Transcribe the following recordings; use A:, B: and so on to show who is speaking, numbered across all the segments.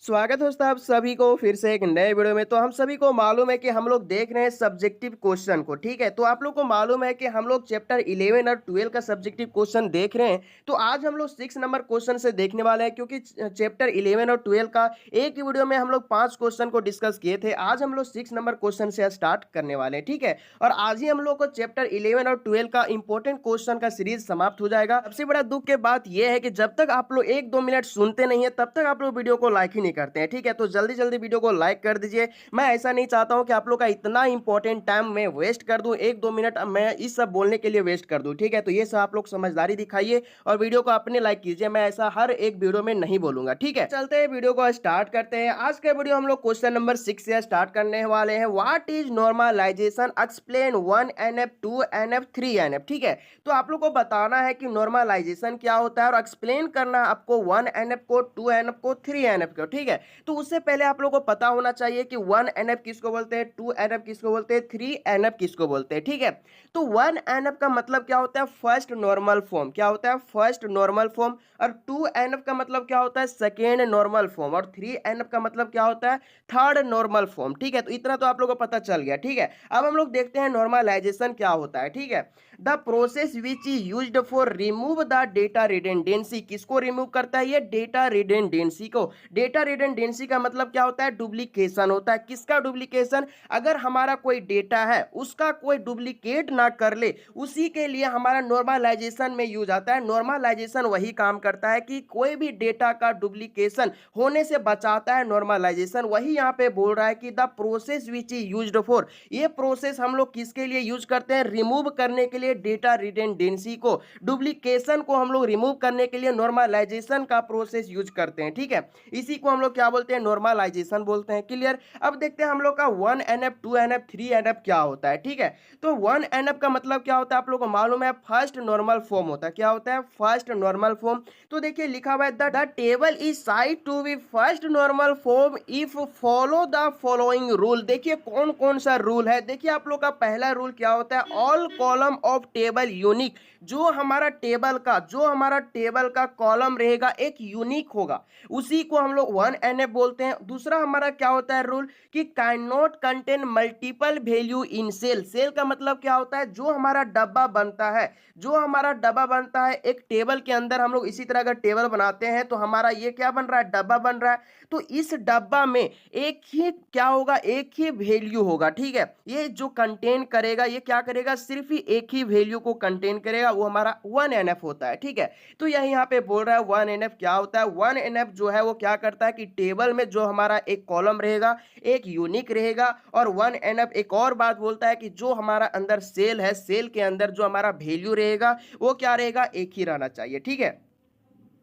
A: स्वागत है दोस्तों आप सभी को फिर से एक नए वीडियो में। तो हम सभी को मालूम है कि हम लोग देख रहे हैं सब्जेक्टिव क्वेश्चन को, ठीक है। तो आप लोग को मालूम है कि हम लोग चैप्टर 11 और 12 का सब्जेक्टिव क्वेश्चन देख रहे हैं। तो आज हम लोग 6 नंबर क्वेश्चन से देखने वाले हैं, क्योंकि चैप्टर 11 और 12 का एक ही वीडियो में हम लोग 5 क्वेश्चन को डिस्कस किए थे। आज हम लोग 6 नंबर क्वेश्चन से स्टार्ट करने वाले हैं, ठीक है। और आज ही हम लोग को चैप्टर 11 और 12 का इंपॉर्टेंट क्वेश्चन का सीरीज समाप्त हो जाएगा। सबसे बड़ा दुख के बात यह है कि जब तक आप लोग 1-2 मिनट सुनते नहीं है तब तक आप लोग वीडियो को लाइक ही नहीं करते हैं, ठीक है। तो जल्दी जल्दी वीडियो को लाइक कर दीजिए। मैं ऐसा नहीं चाहता हूं कि आप लोग का इतना इंपॉर्टेंट टाइम मैं वेस्ट कर दूं, 1-2 मिनट मैं इस सब बोलने के लिए वेस्ट कर दूं, ठीक है। तो ये सब आप लोग समझदारी दिखाइए और वीडियो को अपने लाइक कीजिए। मैं ऐसा हर एक वीडियो में नहीं बोलूंगा, ठीक है। चलते हैं वीडियो को स्टार्ट करते हैं। आज का वीडियो हम लोग क्वेश्चन नंबर 6 से स्टार्ट करने वाले हैं। What is normalisation, explain 1NF 2NF 3NF, ठीक है। तो आप लोग को बताना है कि नॉर्मलाइजेशन क्या होता है और एक्सप्लेन करना आपको 1NF को, 2NF को, 3NF को, ठीक है। तो उससे पहले आप लोगों को पता होना चाहिए कि 1NF किसको बोलते हैं, 2NF किसको बोलते हैं, 3NF किसको बोलते हैं, ठीक है। तो 1NF का मतलब क्या होता है, फर्स्ट नॉर्मल फॉर्म। क्या होता है, फर्स्ट नॉर्मल फॉर्म। और 2NF का मतलब क्या होता है, सेकेंड नॉर्मल फॉर्म। और 3NF का मतलब क्या होता है, थर्ड नॉर्मल फॉर्म, ठीक है। तो इतना तो आप लोगों को पता चल गया, ठीक है। अब हम लोग देखते हैं नॉर्मलाइजेशन क्या होता है, ठीक है। The process which is used for remove the data redundancy. किसको रिमूव करता है, ये डेटा रिडंडेंसी को। डेटा रिडंडेंसी का मतलब क्या होता है, डुप्लीकेशन होता है। किसका डुप्लीकेशन, अगर हमारा कोई डेटा है उसका कोई डुप्लीकेट ना कर ले, उसी के लिए हमारा नॉर्मलाइजेशन में यूज आता है। नॉर्मलाइजेशन वही काम करता है कि कोई भी डेटा का डुप्लीकेशन होने से बचाता है। नॉर्मलाइजेशन वही यहाँ पे बोल रहा है कि the process which is used for, ये प्रोसेस हम लोग किसके लिए यूज करते हैं, रिमूव करने के लिए डेटा रिडंडेंसी को, डुप्लीकेशन को हम लोग रिमूव करने के लिए नॉर्मलाइजेशन का प्रोसेस यूज करते हैं, ठीक है। इसी को हम लोग क्या बोलते हैं, नॉर्मलाइजेशन बोलते हैं। क्लियर। अब देखते हैं हम लोग का 1NF 2NF 3NF क्या होता है, ठीक है। तो 1NF का मतलब क्या होता है, आप लोग को मालूम है, फर्स्ट नॉर्मल फॉर्म होता है। क्या होता है, फर्स्ट नॉर्मल फॉर्म। तो देखिए लिखा हुआ है the table is said to be first normal form if follow the following rule. देखिए कौन कौन सा रूल है। देखिए आप लोग का पहला रूल क्या होता है, all column of table unique. जो हमारा टेबल का कॉलम रहेगा एक यूनिक होगा, उसी को हम लोग 1NF बोलते हैं। दूसरा हमारा क्या होता है रूल, कि can not contain multiple value in cell. Cell का मतलब क्या होता है, जो हमारा डब्बा बनता है, एक टेबल के अंदर हम लोग इसी तरह का टेबल बनाते हैं, तो हमारा ये क्या बन रहा है, डब्बा बन रहा है। तो इस डब्बा में एक ही क्या होगा, एक ही वैल्यू होगा, ठीक है। ये जो कंटेन करेगा, ये क्या करेगा, सिर्फ ही एक ही वैल्यू को कंटेन करेगा, वो हमारा 1NF होता है, ठीक है। तो यही यहाँ पे बोल रहा है 1NF क्या होता है। 1NF जो है वो क्या करता है कि टेबल में जो हमारा एक कॉलम रहेगा एक यूनिक रहेगा। और 1NF एक और बात बोलता है कि जो हमारा अंदर सेल है, सेल के अंदर जो हमारा वैल्यू रहेगा वो क्या रहेगा, एक ही रहना चाहिए, ठीक है,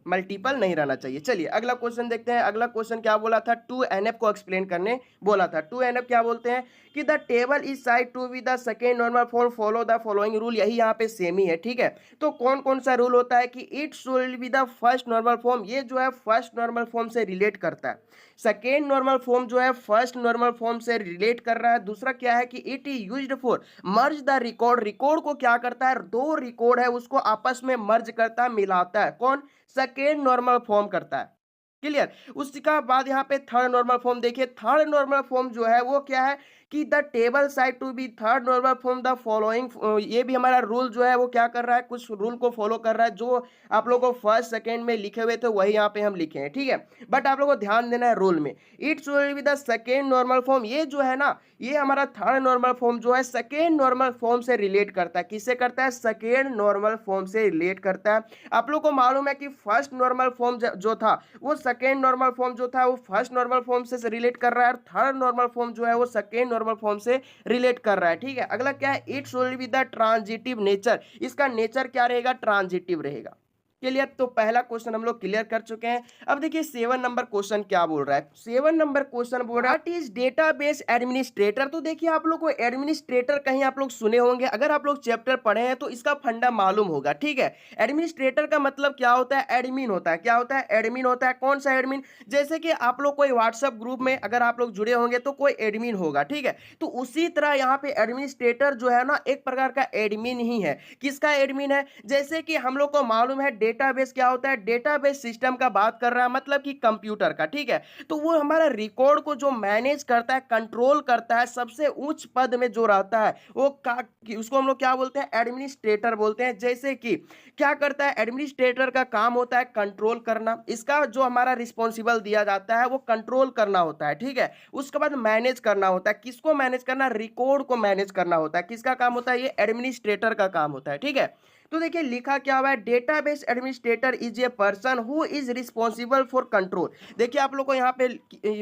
A: मल्टीपल नहीं रहना चाहिए। चलिए अगला क्वेश्चन देखते हैं। अगला क्वेश्चन क्या बोला था, 2NF को एक्सप्लेन करने बोला था। 2NF क्या बोलते हैं कि the table is said to be the second normal form follow the following rule. यही यहाँ पे सेम ही है, ठीक है। तो कौन कौन सा रूल होता है कि it should be the first normal form, ये जो है फर्स्ट नॉर्मल फॉर्म से रिलेट करता है। सेकेंड नॉर्मल फॉर्म जो है फर्स्ट नॉर्मल फॉर्म से रिलेट कर रहा है। दूसरा क्या है कि it is used for merge the record. Record को क्या करता है, दो रिकॉर्ड है उसको आपस में मर्ज करता है, मिलाता है। कौन, सेकेंड नॉर्मल फॉर्म करता है। क्लियर। उसका बाद यहाँ पे थर्ड नॉर्मल फॉर्म देखिए। थर्ड नॉर्मल फॉर्म जो है वो क्या है कि the table said to be third normal form the following. ये भी हमारा रूल जो है वो क्या कर रहा है, कुछ रूल को फॉलो कर रहा है। जो आप लोगों को फर्स्ट सेकेंड में लिखे हुए थे वही यहाँ पे हम लिखे हैं, ठीक है। बट आप लोगों को ध्यान देना है रूल में, it should be the second normal form. ये जो है ना, ये हमारा थर्ड नॉर्मल फॉर्म जो है सेकेंड नॉर्मल फॉर्म से रिलेट करता है। किससे करता है, सेकेंड नॉर्मल फॉर्म से रिलेट करता है। आप लोग को मालूम है कि फर्स्ट नॉर्मल फॉर्म जो था वो सेकेंड नॉर्मल फॉर्म जो था वो फर्स्ट नॉर्मल फॉर्म से रिलेट कर रहा है, और थर्ड नॉर्मल फॉर्म जो है वो सेकेंड नॉर्मल फॉर्म से रिलेट कर रहा है, ठीक है। अगला क्या है, it should be the transitive nature. इसका नेचर क्या रहेगा, ट्रांजिटिव रहेगा। क्लियर। तो पहला क्वेश्चन हम लोग क्लियर कर चुके हैं। अब देखिए 7 नंबर क्वेश्चन क्या बोल रहा है। 7 नंबर क्वेश्चन बोल रहा है व्हाट इज डेटाबेस एडमिनिस्ट्रेटर। तो देखिए आप लोग को एडमिनिस्ट्रेटर कहीं आप लोग सुने होंगे, अगर आप लोग चैप्टर पढ़े हैं तो इसका फंडा मालूम होगा, ठीक है। एडमिनिस्ट्रेटर का मतलब क्या होता है, एडमिन होता है। क्या होता है, एडमिन होता है। कौन सा एडमिन, जैसे कि आप लोग कोई व्हाट्सएप ग्रुप में अगर आप लोग जुड़े होंगे तो कोई एडमिन होगा, ठीक है। तो उसी तरह यहाँ पे एडमिनिस्ट्रेटर जो है ना एक प्रकार का एडमिन ही है। किसका एडमिन है, जैसे कि हम लोग को मालूम है डेटाबेस क्या होता है, डेटाबेस सिस्टम का बात कर रहा है, मतलब कि कंप्यूटर का, ठीक है। तो वो हमारा रिकॉर्ड को जो मैनेज करता है, कंट्रोल करता है, सबसे उच्च पद में जो रहता है वो उसको हम लोग क्या बोलते हैं, एडमिनिस्ट्रेटर बोलते हैं। जैसे कि क्या करता है, एडमिनिस्ट्रेटर का काम होता है कंट्रोल करना, इसका जो हमारा रिस्पॉन्सिबल दिया जाता है वो कंट्रोल करना होता है, ठीक है। उसके बाद मैनेज करना होता है, किसको मैनेज करना, रिकॉर्ड को मैनेज करना होता है। किसका काम होता है, ये एडमिनिस्ट्रेटर का काम होता है, ठीक है। तो देखिए लिखा क्या हुआ है, database administrator is a person who is responsible for control. देखिए आप लोग को यहाँ पे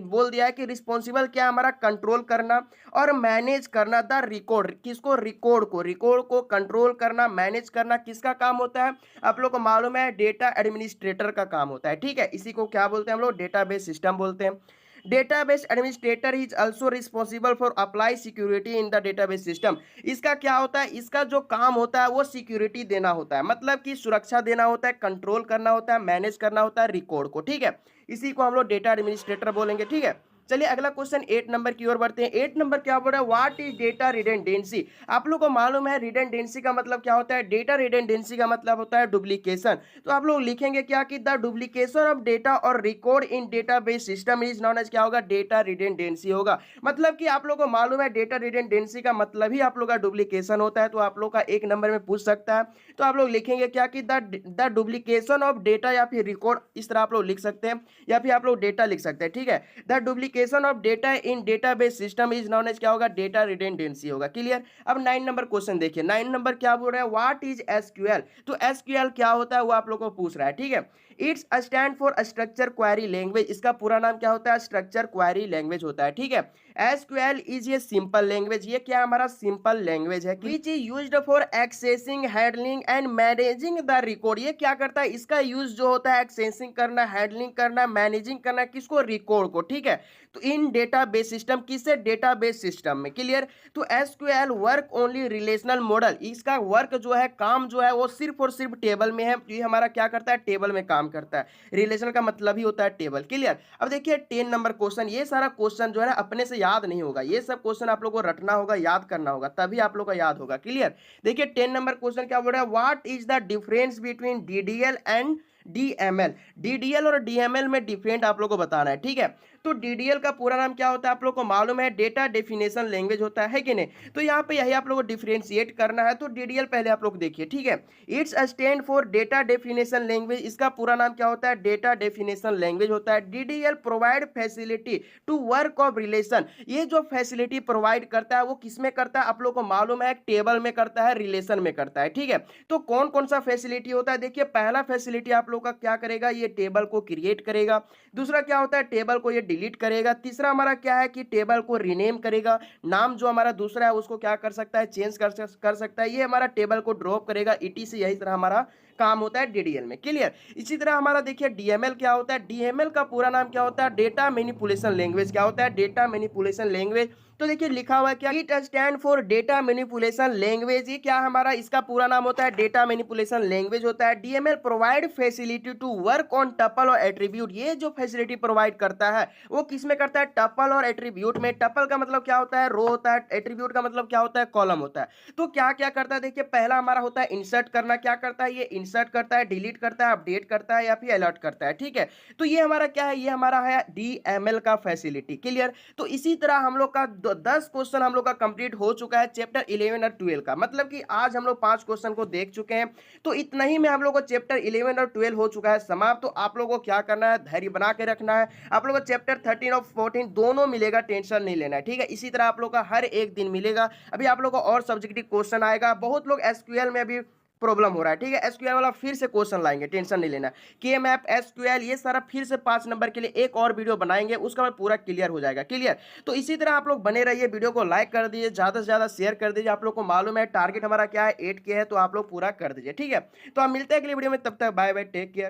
A: बोल दिया है कि रिस्पॉन्सिबल क्या है, हमारा कंट्रोल करना और मैनेज करना द रिकॉर्ड। किसको, रिकॉर्ड को कंट्रोल करना, मैनेज करना किसका काम होता है, आप लोग को मालूम है डेटा एडमिनिस्ट्रेटर का काम होता है, ठीक है। इसी को क्या बोलते हैं हम लोग, डेटाबेस सिस्टम बोलते हैं। Database administrator is also responsible for apply security in the database system. इसका क्या होता है, इसका जो काम होता है वो सिक्योरिटी देना होता है, मतलब कि सुरक्षा देना होता है, कंट्रोल करना होता है, मैनेज करना होता है रिकॉर्ड को, ठीक है। इसी को हम लोग डेटा एडमिनिस्ट्रेटर बोलेंगे, ठीक है। चलिए अगला क्वेश्चन 8 नंबर की ओर बढ़ते हैं। 8 नंबर क्या बोल रहा है, व्हाट इज डेटा रिडंडेंसी। आप लोग को मालूम है रिडंडेंसी का मतलब क्या होता है, डेटा रिडंडेंसी का मतलब होता है डुप्लीकेशन। तो आप लोग लिखेंगे क्या कि द डुप्लीकेशन ऑफ डेटा और record in database system is known as क्या होगा, डेटा रिडंडेंसी होगा। मतलब कि आप लोग को मालूम है डेटा रिडंडेंसी का मतलब ही आप लोग का डुप्लीकेशन होता है। तो आप लोग का 1 नंबर में पूछ सकता है। तो आप लोग लिखेंगे क्या कि द डुप्लीकेशन ऑफ डेटा या फिर रिकॉर्ड, इस तरह आप लोग लिख सकते हैं, या फिर आप लोग डेटा लिख सकते हैं, ठीक है। The duplication of data in database system is known as क्या होगा, डेटा रिडंडेंसी होगा, क्लियर। अब 9 नंबर क्वेश्चन देखिए। 9 नंबर क्या बोल रहा है, व्हाट इज एसक्यूएल। तो एसक्यूएल क्या होता है वो आप लोग को पूछ रहा है, ठीक है। It's stand for structure query language. इसका पूरा नाम क्या होता है, स्ट्रक्चर क्वेरी लैंग्वेज होता है, ठीक है। एसक्यूएल इज ये सिंपल लैंग्वेज, ये क्या हमारा सिंपल लैंग्वेज है, which is used for accessing, handling and managing the record. ये क्या करता है, इसका यूज जो होता है एक्सेसिंग करना, हैंडलिंग करना, मैनेजिंग करना, किसको, रिकॉर्ड को, ठीक है। तो इन डेटाबेस सिस्टम, किससे, डेटाबेस सिस्टम में, क्लियर। तो SQL work only relational model, इसका वर्क जो है, काम जो है वो सिर्फ और सिर्फ टेबल में है। ये हमारा क्या करता है, टेबल में काम करता है। रिलेशन का मतलब ही होता है टेबल, क्लियर। अब देखिए 10 नंबर क्वेश्चन, ये सारा क्वेश्चन जो है ना अपने से याद नहीं होगा, ये सब क्वेश्चन आप लोग को रटना होगा, याद करना होगा, तभी आप लोग का याद होगा, क्लियर। देखिए 10 नंबर क्वेश्चन क्या बोल रहा है, what is the difference between DDL and DML. DDL और डीएमएल में डिफरेंट आप लोग को बताना है, ठीक है। तो डीडीएल का पूरा नाम क्या होता है आप लोग को मालूम है, डेटा डेफिनेशन लैंग्वेज होता है कि नहीं। तो यहाँ पे यही आप लोग को डिफरेंशिएट करना है। तो डीडीएल पहले आप लोग देखिए, ठीक है। It's stand for data definition language, इसका पूरा नाम क्या होता है, डेटा डेफिनेशन लैंग्वेज होता है। DDL provide facility to work of relation, ये जो फैसिलिटी प्रोवाइड करता है वो किस में करता है आप लोग को मालूम है, टेबल में करता है, रिलेशन में करता है, ठीक है। तो कौन कौन सा फैसिलिटी होता है, देखिए पहला फैसिलिटी आप लोग का क्या करेगा, ये टेबल को क्रिएट करेगा। दूसरा क्या होता है, टेबल को ये डिलीट करेगा। तीसरा हमारा क्या है कि टेबल को रीनेम करेगा, नाम जो हमारा दूसरा है उसको क्या कर सकता है, चेंज कर सकता है। ये हमारा टेबल को ड्रॉप करेगा, ईटीसी, यही तरह हमारा काम होता है डीडीएल में, क्लियर। इसी तरह हमारा देखिए डीएमएल क्या होता है, डीएमएल का पूरा नाम क्या होता है, डेटा मैनिपुलेशन लैंग्वेज। क्या होता है, डेटा मैनिपुलेशन लैंग्वेज। तो देखिए लिखा हुआ है क्या, it stand for data manipulation language. ये क्या हमारा, इसका पूरा नाम होता है डेटा मैनिपुलेशन लैंग्वेज होता है। DML provide facility to work on tuple और एट्रीब्यूट, ये जो फैसिलिटी प्रोवाइड करता है वो किस में करता है, टपल और एट्रीब्यूट में। टपल का मतलब क्या होता है, रो होता है, एट्रीब्यूट का मतलब क्या होता है, कॉलम होता है। तो क्या क्या करता है, देखिए पहला हमारा होता है इंसर्ट करना। क्या करता है, ये इंसर्ट करता है, डिलीट करता है, अपडेट करता है या फिर अलर्ट करता है, ठीक है। तो ये हमारा क्या है, ये हमारा है डीएमएल का फैसिलिटी, क्लियर। तो इसी तरह हम लोग का 10 क्वेश्चन हम लोग का कंप्लीट हो चुका है चैप्टर 11 और 12 का। मतलब कि आज हम लोग 5 क्वेश्चन को देख चुके हैं। तो इतना ही में हम लोग को चैप्टर 11 और 12 हो चुका है समाप्त। तो आप लोगों को क्या करना है, धैर्य बना के रखना है। आप लोगों को चैप्टर 13 और 14 दोनों मिलेगा, टेंशन नहीं लेना है, ठीक है। इसी तरह आप लोग का हर एक दिन मिलेगा। अभी आप लोग को और सब्जेक्टिव क्वेश्चन आएगा। बहुत लोग एसक्यूएल में अभी प्रॉब्लम हो रहा है, ठीक है। एसक्यूएल वाला फिर से क्वेश्चन लाएंगे, टेंशन नहीं लेना। के मैप, एसक्यूएल, ये सारा फिर से 5 नंबर के लिए एक और वीडियो बनाएंगे, उसका बाद पूरा क्लियर हो जाएगा, क्लियर। तो इसी तरह आप लोग बने रहिए, वीडियो को लाइक कर दीजिए, ज्यादा से ज्यादा शेयर कर दीजिए। आप लोग को मालूम है टारगेट हमारा क्या है, 8 के है, तो आप लोग पूरा कर दीजिए, ठीक है। तो आप मिलते हैं अगली वीडियो में, तब तक बाय बाय, टेक केयर।